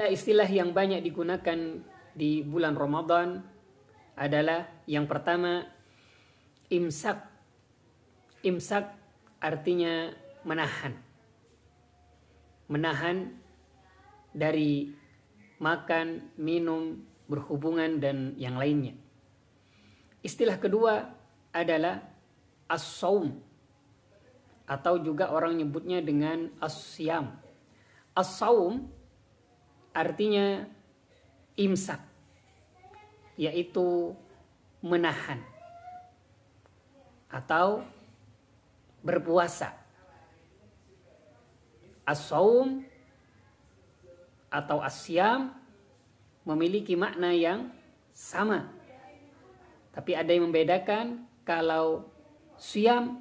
Istilah yang banyak digunakan di bulan Ramadan adalah yang pertama imsak. Imsak artinya menahan. Menahan dari makan, minum, berhubungan dan yang lainnya. Istilah kedua adalah as-saum atau juga orang nyebutnya dengan as-siyam. As-saum artinya imsak, yaitu menahan atau berpuasa. As-saum atau as-siyam memiliki makna yang sama, tapi ada yang membedakan. Kalau siyam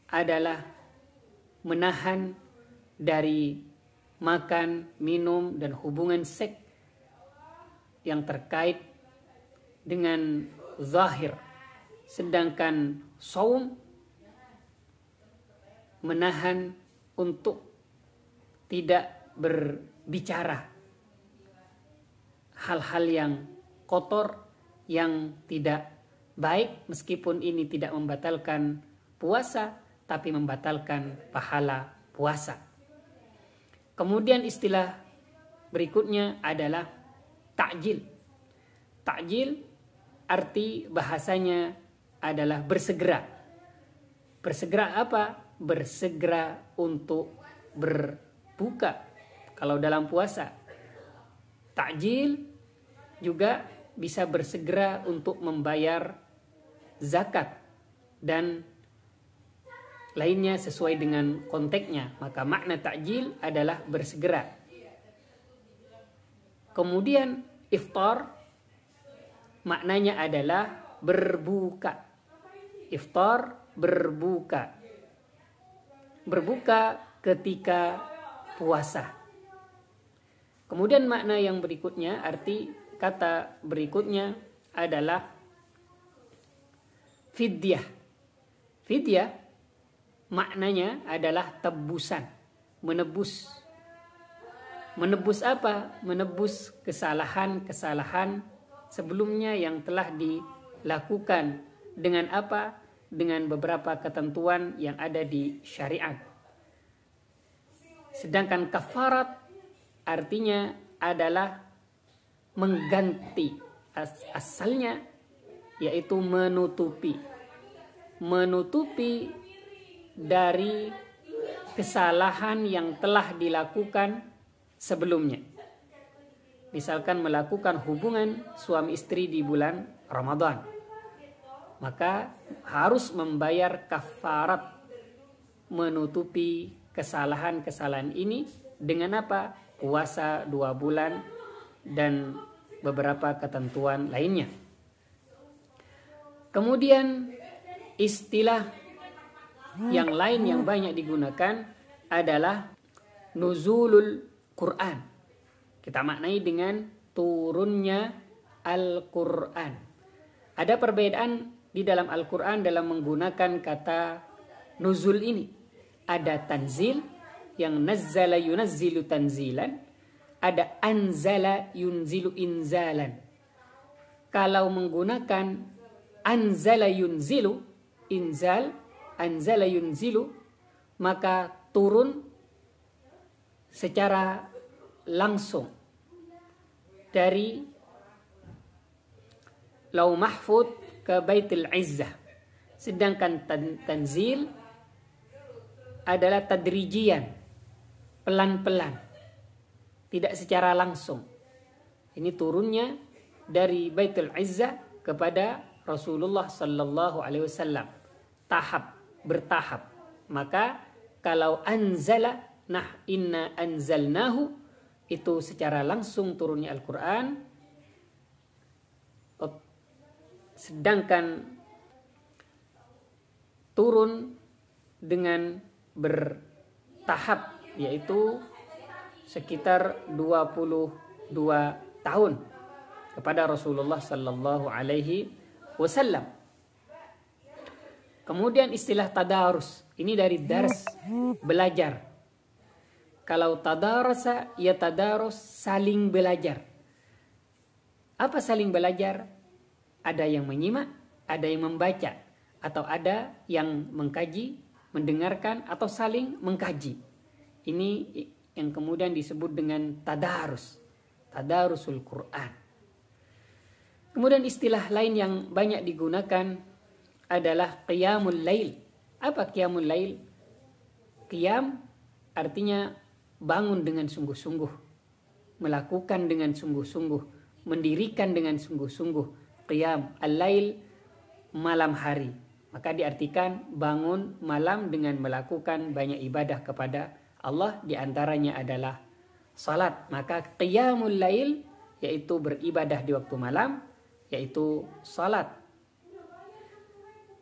adalah menahan dari makan, minum, dan hubungan seks yang terkait dengan zahir. Sedangkan saum menahan untuk tidak berbicara hal-hal yang kotor, yang tidak baik, meskipun ini tidak membatalkan puasa, tapi membatalkan pahala puasa. Kemudian istilah berikutnya adalah takjil. Takjil arti bahasanya adalah bersegera. Bersegera apa? Bersegera untuk berbuka kalau dalam puasa. Takjil juga bisa bersegera untuk membayar zakat dan lainnya sesuai dengan konteksnya. Maka makna takjil adalah bersegera. Kemudian iftar maknanya adalah berbuka. Iftar berbuka. Berbuka ketika puasa. Kemudian makna yang berikutnya, arti kata berikutnya adalah fidyah. Fidyah maknanya adalah tebusan, menebus. Menebus apa? Menebus kesalahan-kesalahan sebelumnya yang telah dilakukan. Dengan apa? Dengan beberapa ketentuan yang ada di syariat. Sedangkan kafarat artinya adalah mengganti. Asalnya yaitu menutupi. Menutupi dari kesalahan yang telah dilakukan sebelumnya. Misalkan melakukan hubungan suami istri di bulan Ramadan, maka harus membayar kafarat menutupi kesalahan-kesalahan ini dengan apa? Puasa 2 bulan dan beberapa ketentuan lainnya. Kemudian istilah yang lain yang banyak digunakan adalah nuzulul Quran. Kita maknai dengan turunnya Al-Quran. Ada perbedaan di dalam Al-Quran dalam menggunakan kata nuzul ini. Ada tanzil yang nazzala yunazzilu tanzilan. Ada anzala yunzilu inzalan. Kalau menggunakan anzala yunzilu, inzal, anzala yunzilu, maka turun secara langsung dari Lauh Mahfuz ke Baitul Izzah. Sedangkan tanzil adalah tadrijian, pelan-pelan, tidak secara langsung. Ini turunnya dari Baitul Izzah kepada Rasulullah sallallahu alaihi wasallam, bertahap. Maka kalau anzala, nah inna anzalnahu, itu secara langsung turunnya Al-Quran. Sedangkan turun dengan bertahap, yaitu sekitar 22 tahun kepada Rasulullah sallallahu alaihi wasallam. Kemudian istilah tadarus, ini dari dars, belajar. Kalau tadarasa, ya tadarus, saling belajar. Apa saling belajar? Ada yang menyimak, ada yang membaca, atau ada yang mengkaji, mendengarkan, atau saling mengkaji. Ini yang kemudian disebut dengan tadarus, tadarusul Quran. Kemudian istilah lain yang banyak digunakan adalah qiyamul lail. Apa qiyamul lail? Qiyam artinya bangun dengan sungguh-sungguh, melakukan dengan sungguh-sungguh, mendirikan dengan sungguh-sungguh. Qiyam al-lail, malam hari. Maka diartikan bangun malam dengan melakukan banyak ibadah kepada Allah, diantaranya adalah salat. Maka qiyamul lail yaitu beribadah di waktu malam, yaitu salat.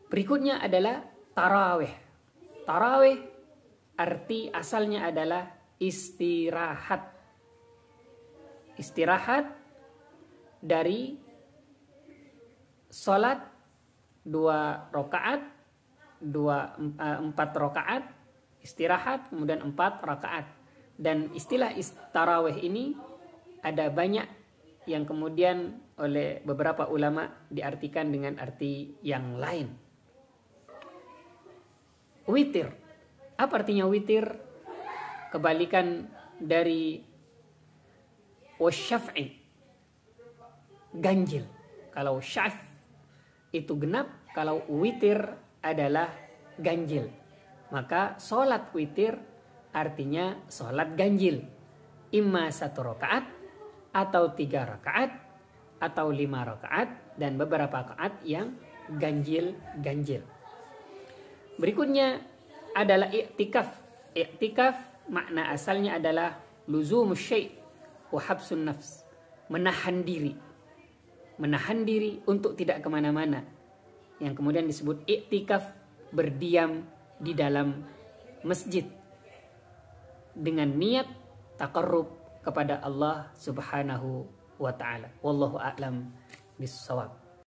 Berikutnya adalah tarawih. Tarawih arti asalnya adalah istirahat. Istirahat dari salat 2 rakaat, 4 rakaat, istirahat, kemudian 4 rakaat. Dan istilah tarawih ini ada banyak yang kemudian oleh beberapa ulama diartikan dengan arti yang lain. Witir. Apa artinya witir? Kebalikan dari wasyaf'i, ganjil. Kalau syaf itu genap, kalau witir adalah ganjil. Maka sholat witir artinya sholat ganjil. Imma 1 rakaat, atau 3 rakaat, atau 5 rakaat, dan beberapa rakaat yang ganjil-ganjil. Berikutnya adalah i'tikaf. I'tikaf makna asalnya adalah luzumus syai' wa habsun nafs, menahan diri. Menahan diri untuk tidak kemana-mana, yang kemudian disebut i'tikaf, berdiam di dalam masjid dengan niat taqarrub kepada Allah Subhanahu wa ta'ala. Wallahu a'lam bissawab.